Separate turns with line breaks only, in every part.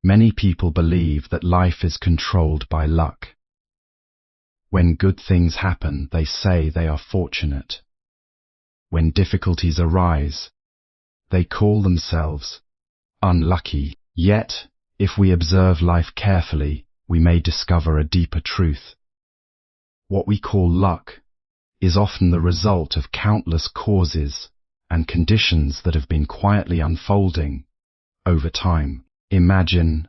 Many people believe that life is controlled by luck. When good things happen, they say they are fortunate. When difficulties arise, they call themselves unlucky. Yet, if we observe life carefully, we may discover a deeper truth. What we call luck is often the result of countless causes and conditions that have been quietly unfolding over time. Imagine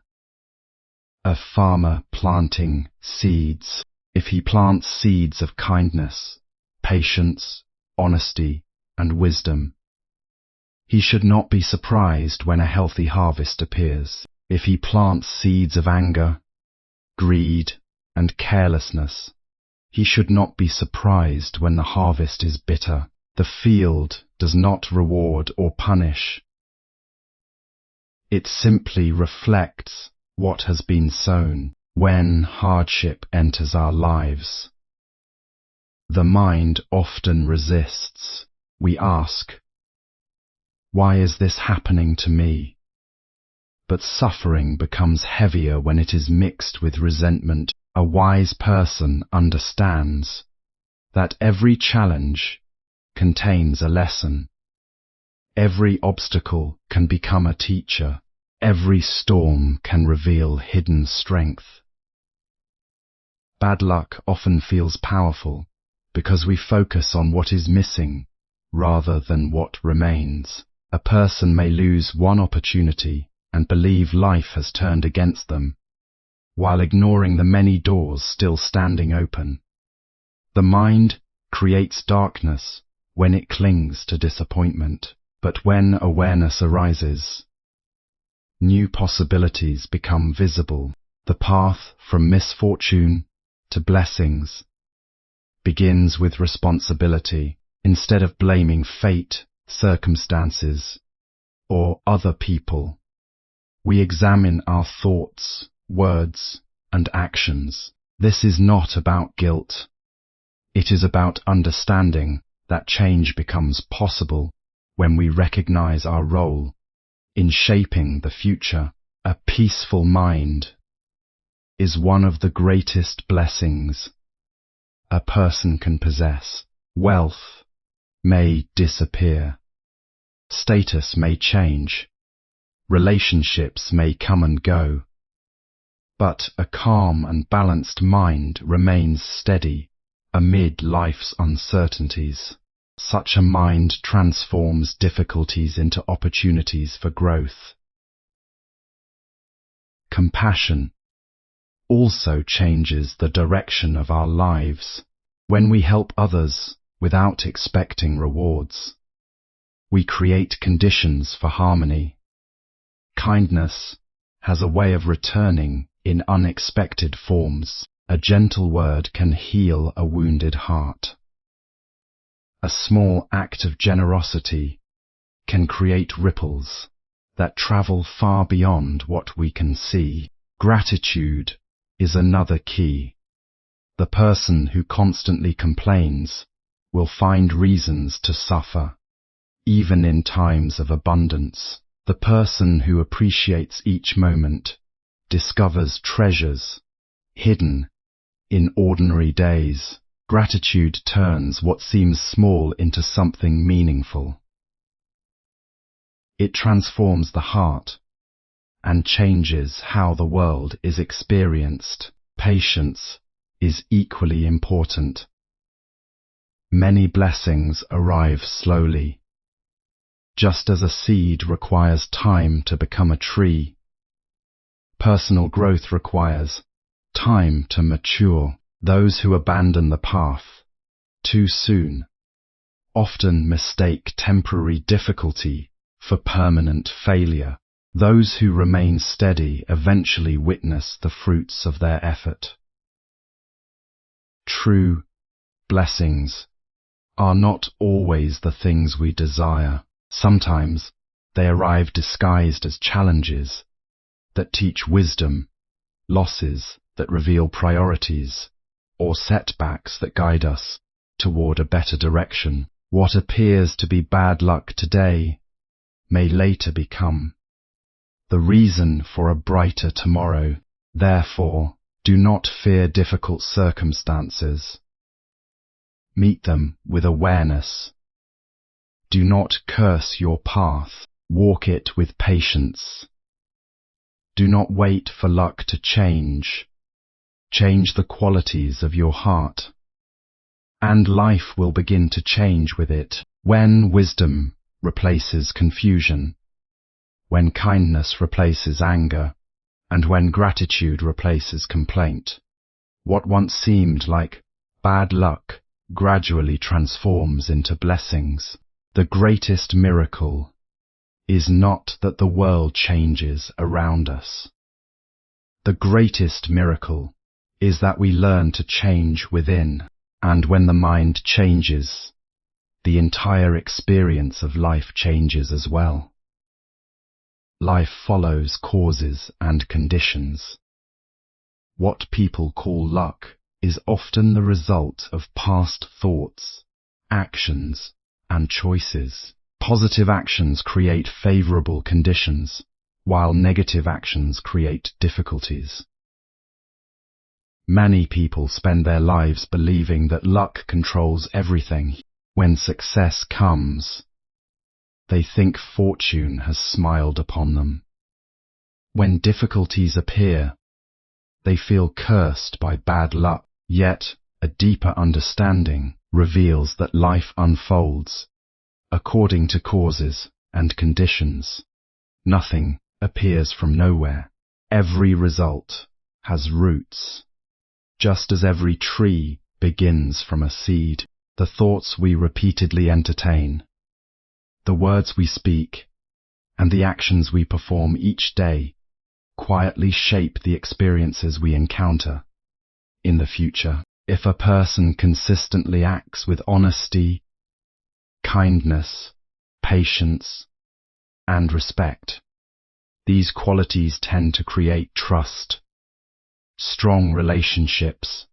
a farmer planting seeds. If he plants seeds of kindness, patience, honesty, and wisdom, he should not be surprised when a healthy harvest appears. If he plants seeds of anger, greed, and carelessness, he should not be surprised when the harvest is bitter. The field does not reward or punish. It simply reflects what has been sown. When hardship enters our lives, the mind often resists. We ask, "Why is this happening to me?" But suffering becomes heavier when it is mixed with resentment. A wise person understands that every challenge contains a lesson. Every obstacle can become a teacher. Every storm can reveal hidden strength. Bad luck often feels powerful because we focus on what is missing rather than what remains. A person may lose one opportunity and believe life has turned against them, while ignoring the many doors still standing open. The mind creates darkness when it clings to disappointment, but when awareness arises, new possibilities become visible. The path from misfortune to blessings begins with responsibility. Instead of blaming fate, circumstances, or other people, we examine our thoughts, words, and actions. This is not about guilt. It is about understanding that change becomes possible when we recognize our role in shaping the future. A peaceful mind is one of the greatest blessings a person can possess. Wealth may disappear. Status may change. Relationships may come and go. But a calm and balanced mind remains steady amid life's uncertainties. Such a mind transforms difficulties into opportunities for growth. Compassion also changes the direction of our lives. When we help others without expecting rewards, we create conditions for harmony. Kindness has a way of returning in unexpected forms. A gentle word can heal a wounded heart. A small act of generosity can create ripples that travel far beyond what we can see. Gratitude is another key. The person who constantly complains will find reasons to suffer, even in times of abundance. The person who appreciates each moment discovers treasures hidden in ordinary days. Gratitude turns what seems small into something meaningful. It transforms the heart and changes how the world is experienced. Patience is equally important. Many blessings arrive slowly. Just as a seed requires time to become a tree, personal growth requires time to mature. Those who abandon the path too soon often mistake temporary difficulty for permanent failure. Those who remain steady eventually witness the fruits of their effort. True blessings are not always the things we desire. Sometimes they arrive disguised as challenges that teach wisdom, losses that reveal priorities, or setbacks that guide us toward a better direction. What appears to be bad luck today may later become the reason for a brighter tomorrow. Therefore, do not fear difficult circumstances. Meet them with awareness. Do not curse your path. Walk it with patience. Do not wait for luck to change. Change the qualities of your heart, and life will begin to change with it. When wisdom replaces confusion, when kindness replaces anger, and when gratitude replaces complaint, what once seemed like bad luck gradually transforms into blessings. The greatest miracle is not that the world changes around us. The greatest miracle is that we learn to change within, and when the mind changes, the entire experience of life changes as well. Life follows causes and conditions. What people call luck is often the result of past thoughts, actions, and choices. Positive actions create favorable conditions, while negative actions create difficulties. Many people spend their lives believing that luck controls everything. When success comes, they think fortune has smiled upon them. When difficulties appear, they feel cursed by bad luck. Yet, a deeper understanding reveals that life unfolds according to causes and conditions. Nothing appears from nowhere. Every result has roots. Just as every tree begins from a seed, the thoughts we repeatedly entertain, the words we speak, and the actions we perform each day quietly shape the experiences we encounter in the future. If a person consistently acts with honesty, kindness, patience, and respect, these qualities tend to create trust, strong relationships,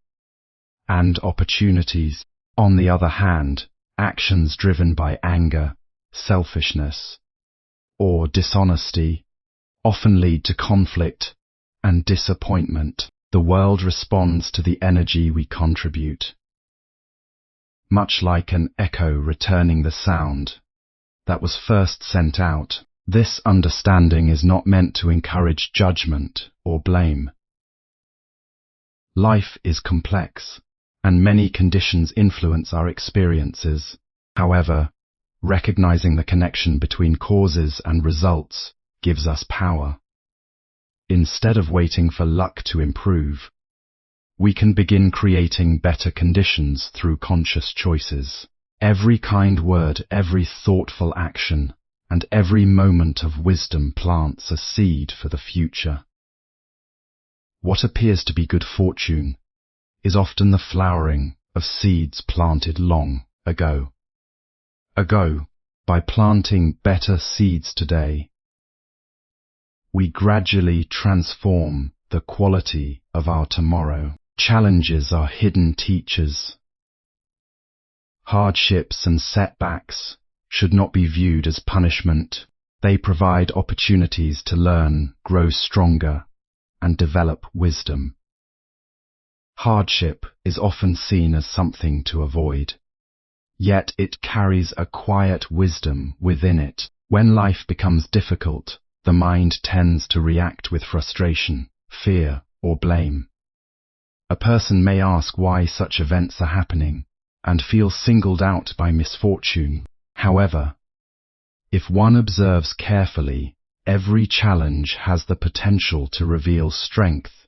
and opportunities. On the other hand, actions driven by anger, selfishness, or dishonesty often lead to conflict and disappointment. The world responds to the energy we contribute. Much like an echo returning the sound that was first sent out, this understanding is not meant to encourage judgment or blame. Life is complex, and many conditions influence our experiences. However, recognizing the connection between causes and results gives us power. Instead of waiting for luck to improve, we can begin creating better conditions through conscious choices. Every kind word, every thoughtful action, and every moment of wisdom plants a seed for the future. What appears to be good fortune is often the flowering of seeds planted long ago. By planting better seeds today, we gradually transform the quality of our tomorrow. Challenges are hidden teachers. Hardships and setbacks should not be viewed as punishment. They provide opportunities to learn, grow stronger, and develop wisdom. Hardship is often seen as something to avoid, yet it carries a quiet wisdom within it. When life becomes difficult, the mind tends to react with frustration, fear, or blame. A person may ask why such events are happening and feel singled out by misfortune. However, if one observes carefully, every challenge has the potential to reveal strength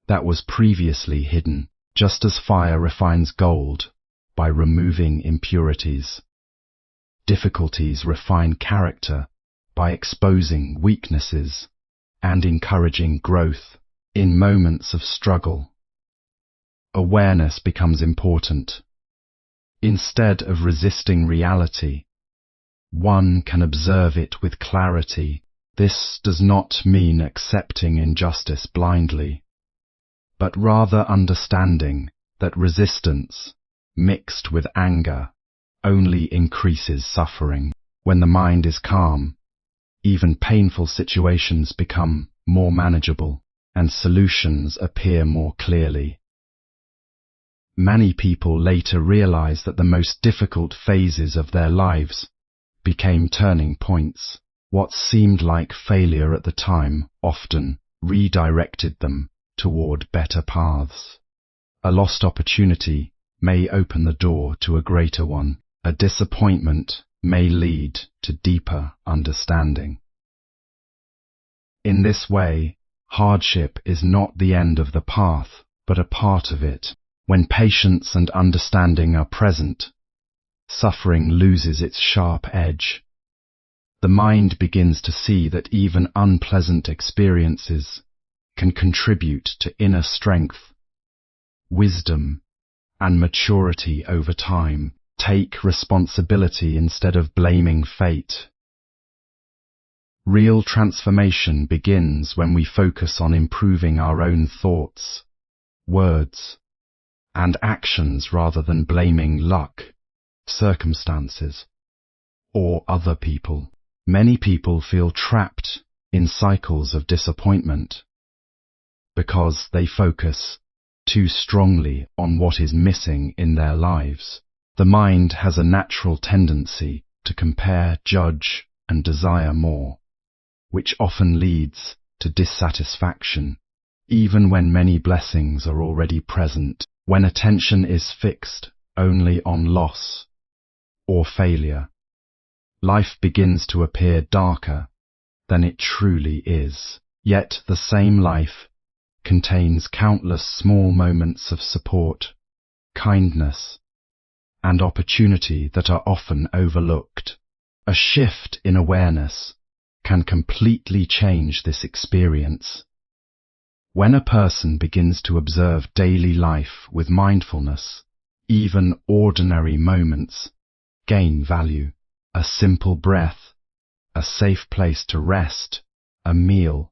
that was previously hidden, just as fire refines gold by removing impurities. Difficulties refine character by exposing weaknesses and encouraging growth. In moments of struggle, awareness becomes important. Instead of resisting reality, one can observe it with clarity. This does not mean accepting injustice blindly, but rather understanding that resistance, mixed with anger, only increases suffering. When the mind is calm, even painful situations become more manageable, and solutions appear more clearly. Many people later realize that the most difficult phases of their lives became turning points. What seemed like failure at the time often redirected them toward better paths. A lost opportunity may open the door to a greater one. A disappointment may lead to deeper understanding. In this way, hardship is not the end of the path, but a part of it. When patience and understanding are present, suffering loses its sharp edge. The mind begins to see that even unpleasant experiences can contribute to inner strength, wisdom, and maturity over time. Take responsibility instead of blaming fate. Real transformation begins when we focus on improving our own thoughts, words, and actions rather than blaming luck, circumstances, or other people. Many people feel trapped in cycles of disappointment because they focus too strongly on what is missing in their lives. The mind has a natural tendency to compare, judge, and desire more, which often leads to dissatisfaction, even when many blessings are already present. When attention is fixed only on loss or failure, life begins to appear darker than it truly is. Yet the same life contains countless small moments of support, kindness, and opportunity that are often overlooked. A shift in awareness can completely change this experience. When a person begins to observe daily life with mindfulness, even ordinary moments gain value. A simple breath, a safe place to rest, a meal,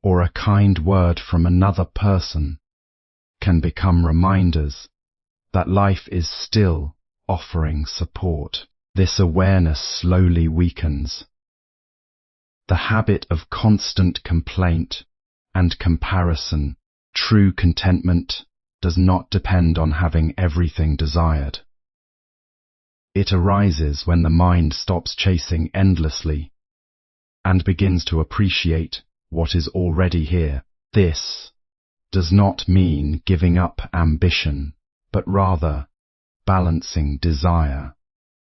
or a kind word from another person can become reminders that life is still offering support. This awareness slowly weakens the habit of constant complaint and comparison. True contentment does not depend on having everything desired. It arises when the mind stops chasing endlessly and begins to appreciate what is already here. This does not mean giving up ambition, but rather balancing desire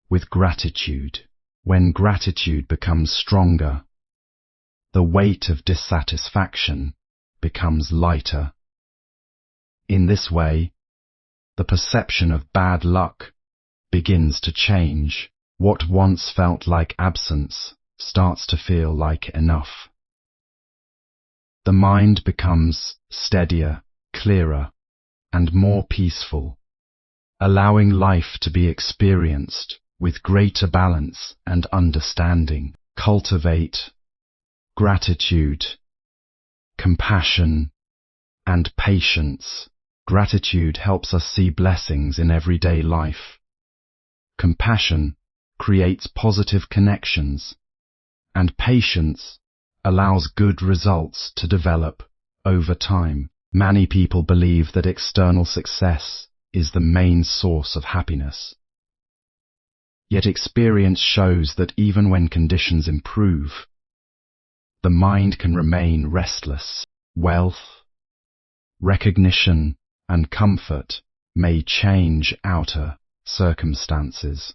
with gratitude. When gratitude becomes stronger, the weight of dissatisfaction becomes lighter. In this way, the perception of bad luck begins to change. What once felt like absence starts to feel like enough. The mind becomes steadier, clearer, and more peaceful, allowing life to be experienced with greater balance and understanding. Cultivate gratitude, compassion, and patience. Gratitude helps us see blessings in everyday life. Compassion creates positive connections, and patience allows good results to develop over time. Many people believe that external success is the main source of happiness. Yet experience shows that even when conditions improve, the mind can remain restless. Wealth, recognition, and comfort may change outer circumstances,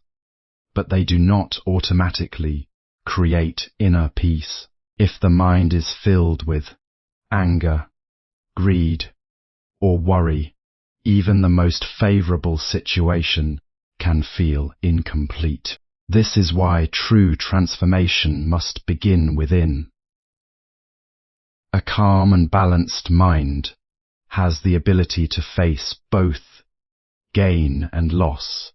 but they do not automatically create inner peace. If the mind is filled with anger, greed, or worry, even the most favorable situation can feel incomplete. This is why true transformation must begin within. A calm and balanced mind has the ability to face both gain and loss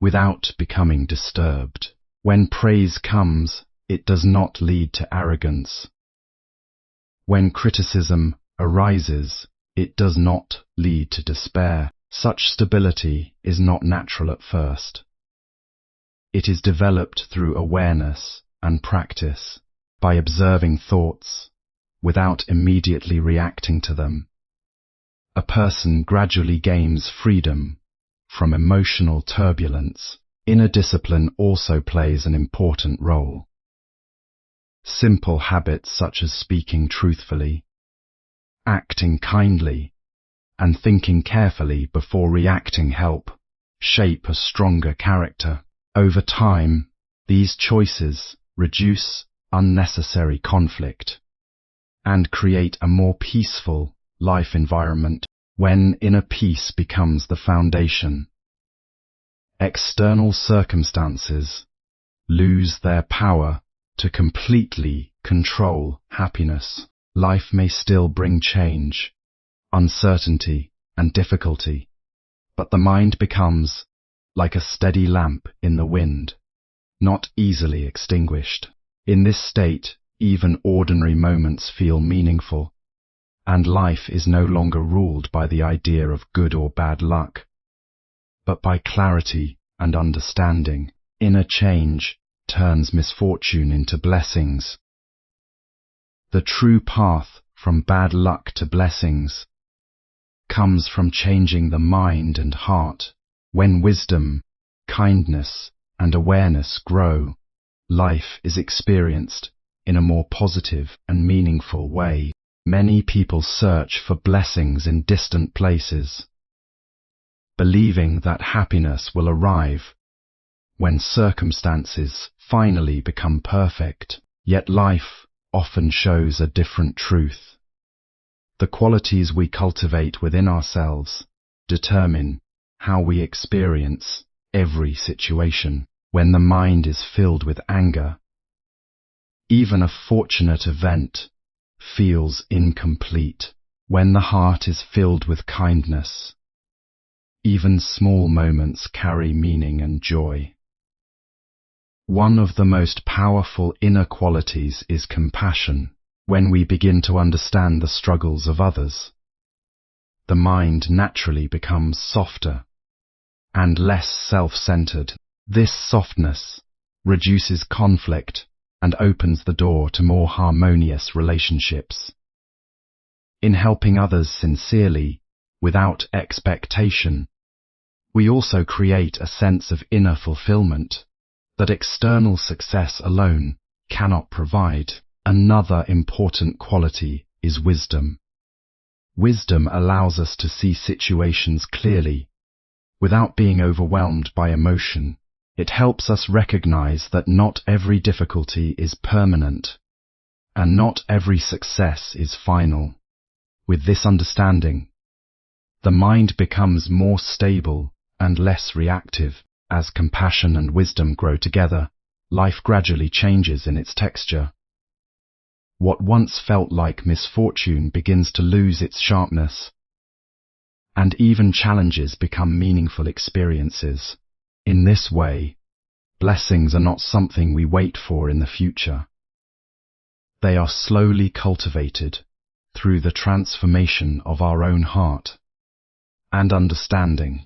without becoming disturbed. When praise comes, it does not lead to arrogance. When criticism arises, it does not lead to despair. Such stability is not natural at first. It is developed through awareness and practice. By observing thoughts, without immediately reacting to them, a person gradually gains freedom from emotional turbulence. Inner discipline also plays an important role. Simple habits such as speaking truthfully, acting kindly, and thinking carefully before reacting help shape a stronger character. Over time, these choices reduce unnecessary conflict and create a more peaceful life environment. When inner peace becomes the foundation, external circumstances lose their power to completely control happiness. Life may still bring change, uncertainty, and difficulty, but the mind becomes like a steady lamp in the wind, not easily extinguished. In this state, even ordinary moments feel meaningful, and life is no longer ruled by the idea of good or bad luck, but by clarity and understanding. Inner change turns misfortune into blessings. The true path from bad luck to blessings comes from changing the mind and heart. When wisdom, kindness, and awareness grow, life is experienced in a more positive and meaningful way. Many people search for blessings in distant places, believing that happiness will arrive when circumstances finally become perfect. Yet life often shows a different truth. The qualities we cultivate within ourselves determine how we experience every situation. When the mind is filled with anger, even a fortunate event feels incomplete. When the heart is filled with kindness, even small moments carry meaning and joy. One of the most powerful inner qualities is compassion. When we begin to understand the struggles of others, the mind naturally becomes softer and less self-centered. This softness reduces conflict and opens the door to more harmonious relationships. In helping others sincerely, without expectation, we also create a sense of inner fulfillment that external success alone cannot provide. Another important quality is wisdom. Wisdom allows us to see situations clearly, without being overwhelmed by emotion. It helps us recognize that not every difficulty is permanent, and not every success is final. With this understanding, the mind becomes more stable and less reactive. As compassion and wisdom grow together, life gradually changes in its texture. What once felt like misfortune begins to lose its sharpness, and even challenges become meaningful experiences. In this way, blessings are not something we wait for in the future. They are slowly cultivated through the transformation of our own heart and understanding.